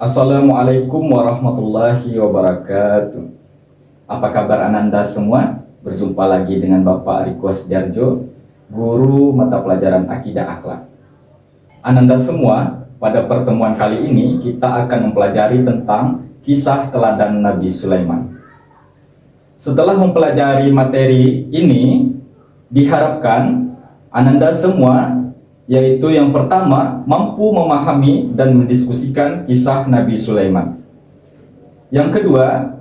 Assalamualaikum warahmatullahi wabarakatuh. Apa kabar Ananda semua? Berjumpa lagi dengan Bapak Riko Sediarjo, guru mata pelajaran Akidah Akhlak. Ananda semua, pada pertemuan kali ini kita akan mempelajari tentang kisah teladan Nabi Sulaiman. Setelah mempelajari materi ini, diharapkan Ananda semua, yaitu yang pertama, mampu memahami dan mendiskusikan kisah Nabi Sulaiman. Yang kedua,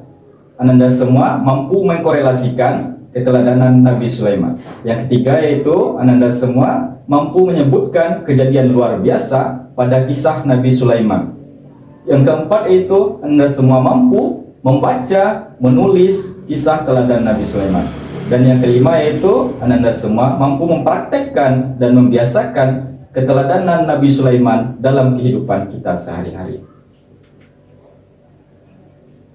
Ananda semua mampu mengkorelasikan keteladanan Nabi Sulaiman. Yang ketiga yaitu Ananda semua mampu menyebutkan kejadian luar biasa pada kisah Nabi Sulaiman. Yang keempat yaitu Anda semua mampu membaca, menulis kisah teladan Nabi Sulaiman. Dan yang kelima yaitu Anda semua mampu mempraktekkan dan membiasakan keteladanan Nabi Sulaiman dalam kehidupan kita sehari-hari.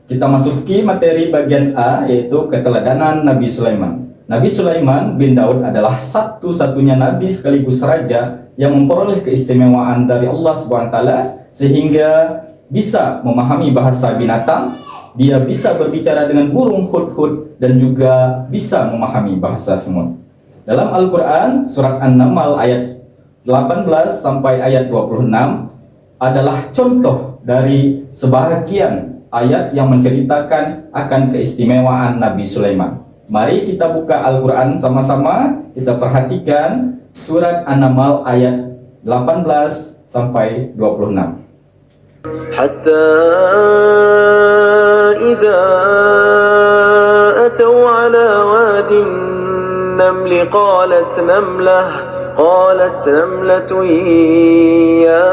Kita masuki materi bagian A, yaitu keteladanan Nabi Sulaiman. Nabi Sulaiman bin Daud adalah satu-satunya nabi sekaligus raja yang memperoleh keistimewaan dari Allah SWT sehingga bisa memahami bahasa binatang, dia bisa berbicara dengan burung hudhud, dan juga bisa memahami bahasa semut. Dalam Al-Quran, surat An-Naml ayat 18 sampai ayat 26 adalah contoh dari sebahagian ayat yang menceritakan akan keistimewaan Nabi Sulaiman. Mari kita buka Al-Quran sama-sama, kita perhatikan surat An-Naml ayat 18 sampai 26. Hatta idza atau ala wadin namli qalat نملة يا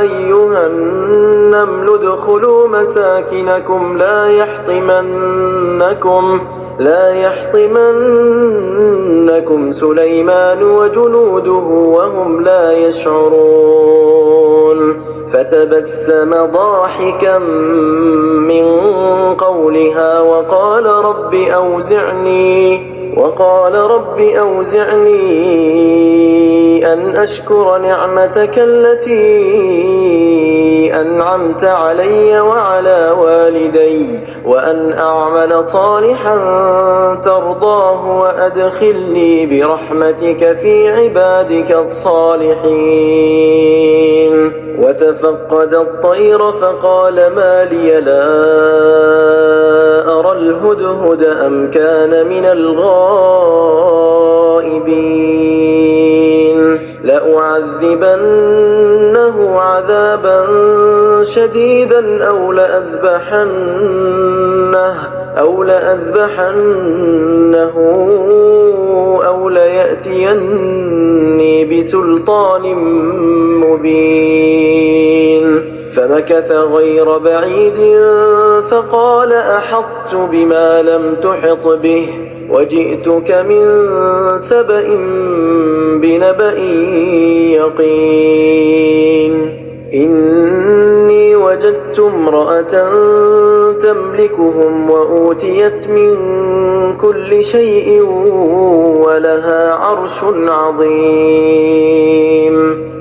أيها النمل ادخلوا مساكنكم لا يحطمنكم سليمان وجنوده وهم لا يشعرون فتبسم ضاحكا من قولها وقال رب أوزعني أن أشكر نعمتك التي أنعمت علي وعلى والدي وأن أعمل صالحا ترضاه وأدخلني برحمتك في عبادك الصالحين وتفقد الطير فقال ما لي لا أرى الهدهد أم كان من الغائبين لأعذبنه عذابا شديدا أو لأذبحنه أو ليأتيني بسلطان مبين فمكث غير بعيد فقال أحطت بما لم تحط به وجئتك من سبأ بنبأ يقين إني وجدت امرأة تملكهم وأوتيت من كل شيء ولها عرش عظيم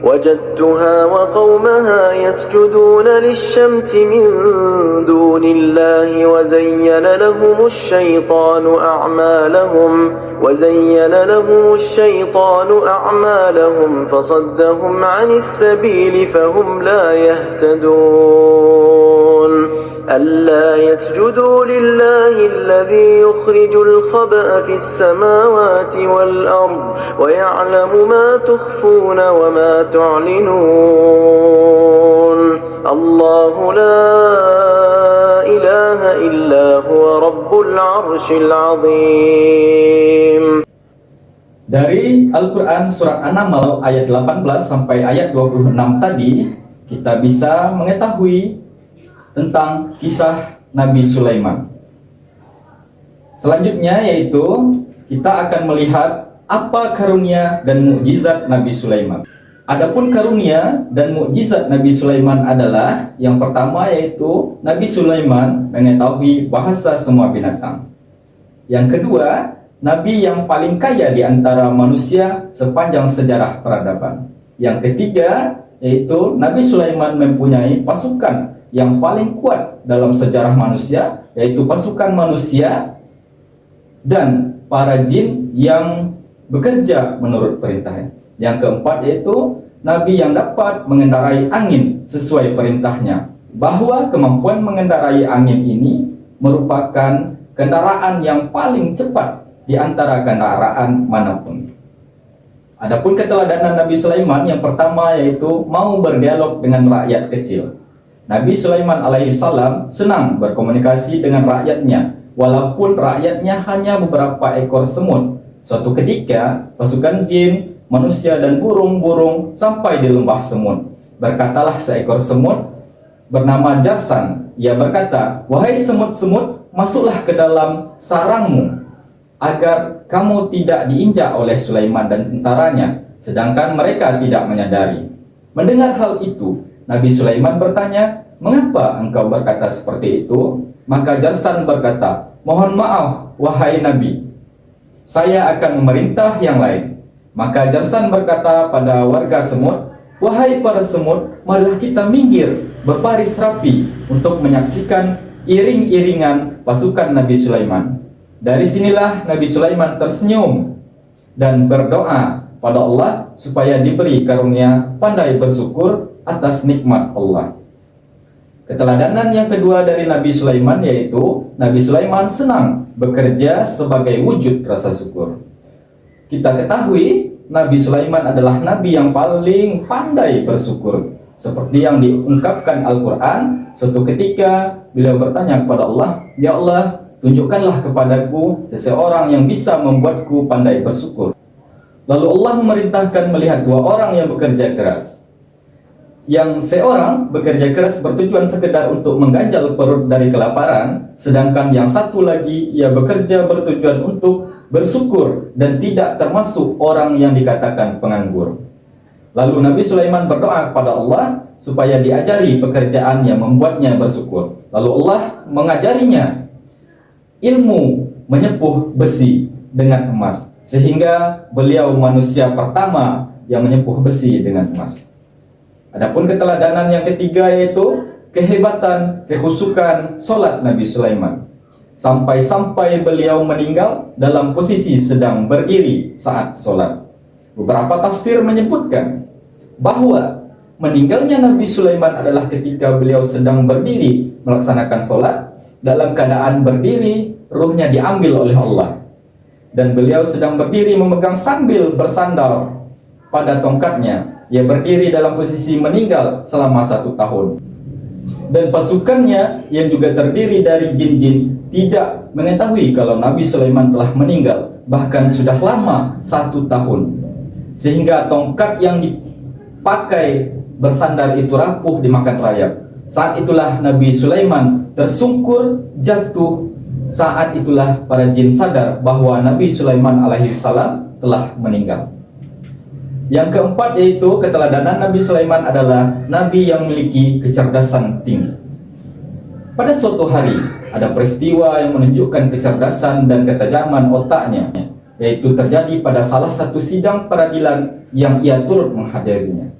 وجدتها وقومها يسجدون للشمس من دون الله وزين لهم الشيطان أعمالهم فصدهم عن السبيل فهم لا يهتدون ألا يسجدوا لله الذي يخرج الخبأ في السماوات والأرض ويعلم ما تخفون وما تعلنون الله لا إله إلا هو رب العرش العظيم. Dari Al-Quran surat An-Naml ayat 18 sampai ayat 26 tadi, kita bisa mengetahui tentang kisah Nabi Sulaiman. Selanjutnya yaitu kita akan melihat apa karunia dan mukjizat Nabi Sulaiman. Adapun karunia dan mukjizat Nabi Sulaiman adalah yang pertama yaitu Nabi Sulaiman mengetahui bahasa semua binatang. Yang kedua, Nabi yang paling kaya di antara manusia sepanjang sejarah peradaban. Yang ketiga, yaitu Nabi Sulaiman mempunyai pasukan yang paling kuat dalam sejarah manusia, yaitu pasukan manusia dan para jin yang bekerja menurut perintahnya. Yang keempat yaitu Nabi yang dapat mengendarai angin sesuai perintahnya, bahwa kemampuan mengendarai angin ini merupakan kendaraan yang paling cepat di antara kendaraan manapun. Adapun keteladanan Nabi Sulaiman yang pertama yaitu mau berdialog dengan rakyat kecil. Nabi Sulaiman alaihissalam senang berkomunikasi dengan rakyatnya, walaupun rakyatnya hanya beberapa ekor semut. Suatu ketika, pasukan jin, manusia dan burung-burung sampai di lembah semut. Berkatalah seekor semut bernama Jarsan. Ia berkata, "Wahai semut-semut, masuklah ke dalam sarangmu, agar kamu tidak diinjak oleh Sulaiman dan tentaranya." Sedangkan mereka tidak menyadari. Mendengar hal itu, Nabi Sulaiman bertanya, "Mengapa engkau berkata seperti itu?" Maka Jarsan berkata, "Mohon maaf, wahai Nabi, saya akan memerintah yang lain." Maka Jarsan berkata pada warga semut, "Wahai para semut, marilah kita minggir berbaris rapi untuk menyaksikan iring-iringan pasukan Nabi Sulaiman." Dari sinilah Nabi Sulaiman tersenyum dan berdoa pada Allah supaya diberi karunia pandai bersyukur atas nikmat Allah. Keteladanan yang kedua dari Nabi Sulaiman yaitu Nabi Sulaiman senang bekerja sebagai wujud rasa syukur. Kita ketahui Nabi Sulaiman adalah Nabi yang paling pandai bersyukur. Seperti yang diungkapkan Al-Quran, suatu ketika beliau bertanya kepada Allah, "Ya Allah, tunjukkanlah kepadaku seseorang yang bisa membuatku pandai bersyukur." Lalu Allah memerintahkan melihat dua orang yang bekerja keras. Yang seorang bekerja keras bertujuan sekedar untuk mengganjal perut dari kelaparan, sedangkan yang satu lagi ia bekerja bertujuan untuk bersyukur dan tidak termasuk orang yang dikatakan penganggur. Lalu Nabi Sulaiman berdoa kepada Allah supaya diajari pekerjaan yang membuatnya bersyukur. Lalu Allah mengajarinya ilmu menyepuh besi dengan emas, sehingga beliau manusia pertama yang menyepuh besi dengan emas. Adapun keteladanan yang ketiga yaitu kehebatan, kehusukan solat Nabi Sulaiman. Sampai-sampai beliau meninggal dalam posisi sedang berdiri saat solat. Beberapa tafsir menyebutkan bahwa meninggalnya Nabi Sulaiman adalah ketika beliau sedang berdiri melaksanakan solat. Dalam keadaan berdiri, ruhnya diambil oleh Allah. Dan beliau sedang berdiri memegang sambil bersandar pada tongkatnya. Ia berdiri dalam posisi meninggal selama 1 tahun. Dan pasukannya yang juga terdiri dari jin-jin tidak mengetahui kalau Nabi Sulaiman telah meninggal, bahkan sudah lama 1 tahun. Sehingga tongkat yang dipakai bersandar itu rapuh dimakan rayap. Saat itulah Nabi Sulaiman tersungkur jatuh. Saat itulah para jin sadar bahwa Nabi Sulaiman alaihissalam telah meninggal. Yang keempat yaitu keteladanan Nabi Sulaiman adalah Nabi yang memiliki kecerdasan tinggi. Pada suatu hari ada peristiwa yang menunjukkan kecerdasan dan ketajaman otaknya, yaitu terjadi pada salah satu sidang peradilan yang ia turut menghadirinya.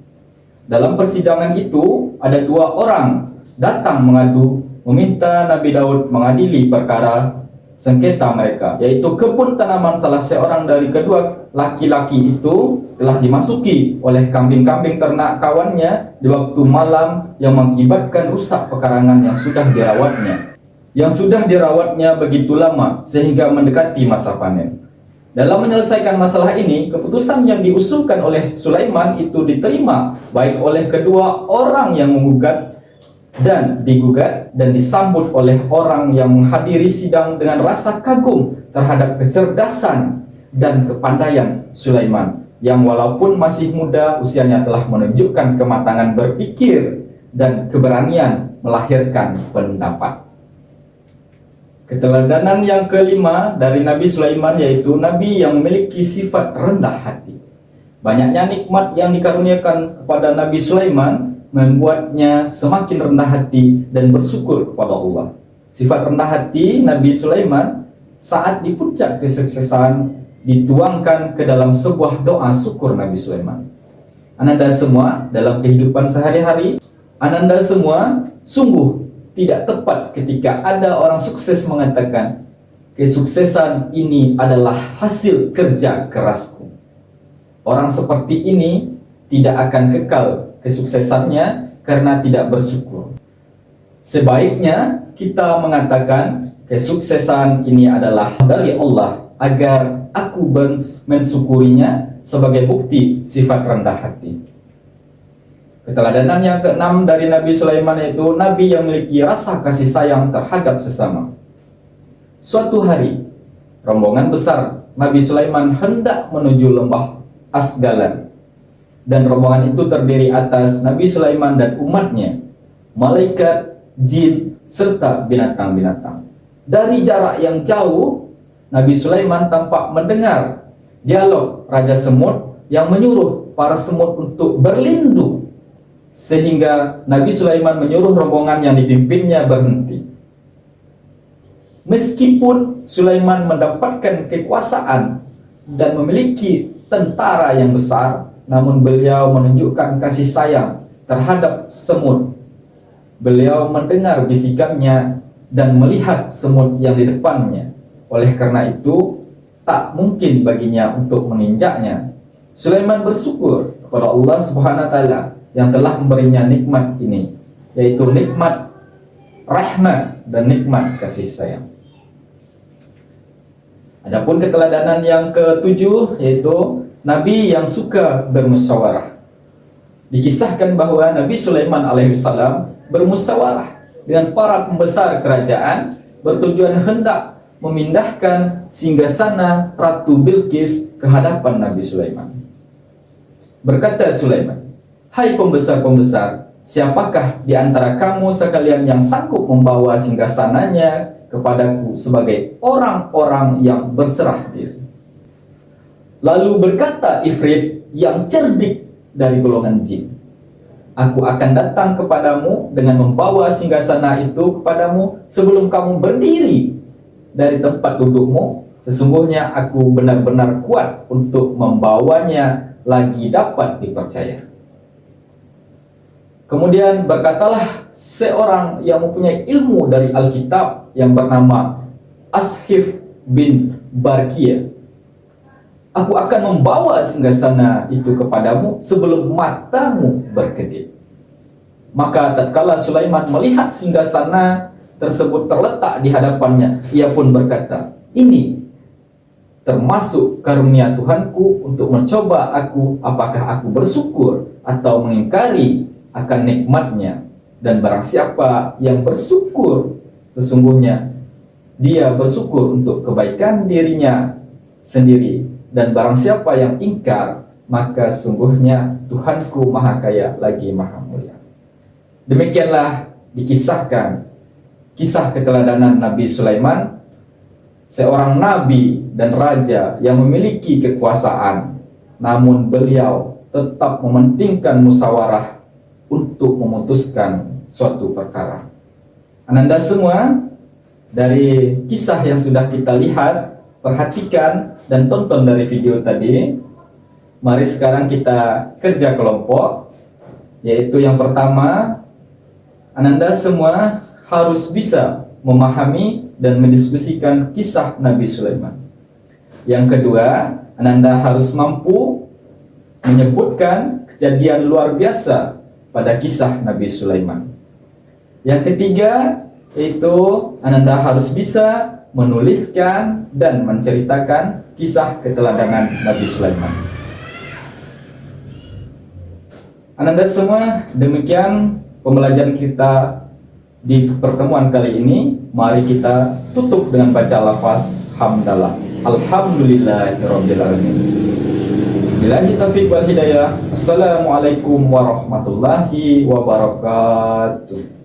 Dalam persidangan itu ada 2 orang datang mengadu meminta Nabi Daud mengadili perkara sengketa mereka, yaitu kebun tanaman salah seorang dari kedua laki-laki itu telah dimasuki oleh kambing-kambing ternak kawannya di waktu malam yang mengakibatkan rusak pekarangan yang sudah dirawatnya begitu lama sehingga mendekati masa panen. Dalam menyelesaikan masalah ini, keputusan yang diusulkan oleh Sulaiman itu diterima baik oleh kedua orang yang menggugat dan digugat, dan disambut oleh orang yang menghadiri sidang dengan rasa kagum terhadap kecerdasan dan kepandaian Sulaiman, yang walaupun masih muda usianya telah menunjukkan kematangan berpikir dan keberanian melahirkan pendapat. Keteladanan yang kelima dari Nabi Sulaiman yaitu Nabi yang memiliki sifat rendah hati. Banyaknya nikmat yang dikaruniakan kepada Nabi Sulaiman membuatnya semakin rendah hati dan bersyukur kepada Allah. Sifat rendah hati Nabi Sulaiman saat di puncak kesuksesan dituangkan ke dalam sebuah doa syukur Nabi Sulaiman. Ananda semua dalam kehidupan sehari-hari, Ananda semua sungguh tidak tepat ketika ada orang sukses mengatakan, kesuksesan ini adalah hasil kerja kerasku. Orang seperti ini tidak akan kekal kesuksesannya karena tidak bersyukur. Sebaiknya kita mengatakan kesuksesan ini adalah dari Allah agar aku mensyukurinya sebagai bukti sifat rendah hati. Keteladanan yang keenam dari Nabi Sulaiman yaitu Nabi yang memiliki rasa kasih sayang terhadap sesama. Suatu hari, rombongan besar Nabi Sulaiman hendak menuju lembah Asgalan. Dan rombongan itu terdiri atas Nabi Sulaiman dan umatnya, malaikat, jin, serta binatang-binatang. Dari jarak yang jauh, Nabi Sulaiman tampak mendengar dialog Raja Semut yang menyuruh para semut untuk berlindung, sehingga Nabi Sulaiman menyuruh rombongan yang dipimpinnya berhenti. Meskipun Sulaiman mendapatkan kekuasaan dan memiliki tentara yang besar, namun beliau menunjukkan kasih sayang terhadap semut. Beliau mendengar bisikannya dan melihat semut yang di depannya. Oleh karena itu, tak mungkin baginya untuk menginjaknya. Sulaiman bersyukur kepada Allah Subhanahu wa taala yang telah memberinya nikmat ini, yaitu nikmat rahmat dan nikmat kasih sayang. Adapun keteladanan yang ketujuh yaitu Nabi yang suka bermusyawarah. Dikisahkan bahwa Nabi Sulaiman alaihissalam bermusyawarah dengan para pembesar kerajaan bertujuan hendak memindahkan singgasana Ratu Bilqis ke hadapan Nabi Sulaiman. Berkata Sulaiman, "Hai pembesar-pembesar, siapakah di antara kamu sekalian yang sanggup membawa singgasananya kepadaku sebagai orang-orang yang berserah diri?" Lalu berkata Ifrit yang cerdik dari golongan jin, "Aku akan datang kepadamu dengan membawa singgasana itu kepadamu sebelum kamu berdiri dari tempat dudukmu. Sesungguhnya aku benar-benar kuat untuk membawanya lagi dapat dipercaya." Kemudian berkatalah seorang yang mempunyai ilmu dari Alkitab yang bernama Ashif bin Barkia, "Aku akan membawa singgasana itu kepadamu sebelum matamu berkedip." Maka tatkala Sulaiman melihat singgasana tersebut terletak di hadapannya, ia pun berkata, "Ini termasuk karunia Tuhanku untuk mencoba aku apakah aku bersyukur atau mengingkari akan nikmatnya. Dan barang siapa yang bersyukur, sesungguhnya dia bersyukur untuk kebaikan dirinya sendiri. Dan barang siapa yang ingkar, maka sungguhnya Tuhanku Maha Kaya lagi Maha Mulia." Demikianlah dikisahkan kisah keteladanan Nabi Sulaiman, seorang nabi dan raja yang memiliki kekuasaan, namun beliau tetap mementingkan musyawarah untuk memutuskan suatu perkara. Ananda semua, dari kisah yang sudah kita lihat, perhatikan dan tonton dari video tadi, mari sekarang kita kerja kelompok. Yaitu yang pertama, Ananda semua harus bisa memahami dan mendiskusikan kisah Nabi Sulaiman. Yang kedua, Ananda harus mampu menyebutkan kejadian luar biasa pada kisah Nabi Sulaiman. Yang ketiga, yaitu Ananda harus bisa menuliskan dan menceritakan kisah keteladanan Nabi Sulaiman. Ananda semua, demikian pembelajaran kita di pertemuan kali ini. Mari kita tutup dengan baca lafaz hamdalah. Alhamdulillahirabbil alamin. Billahi taufiq wal hidayah. Assalamualaikum warahmatullahi wabarakatuh.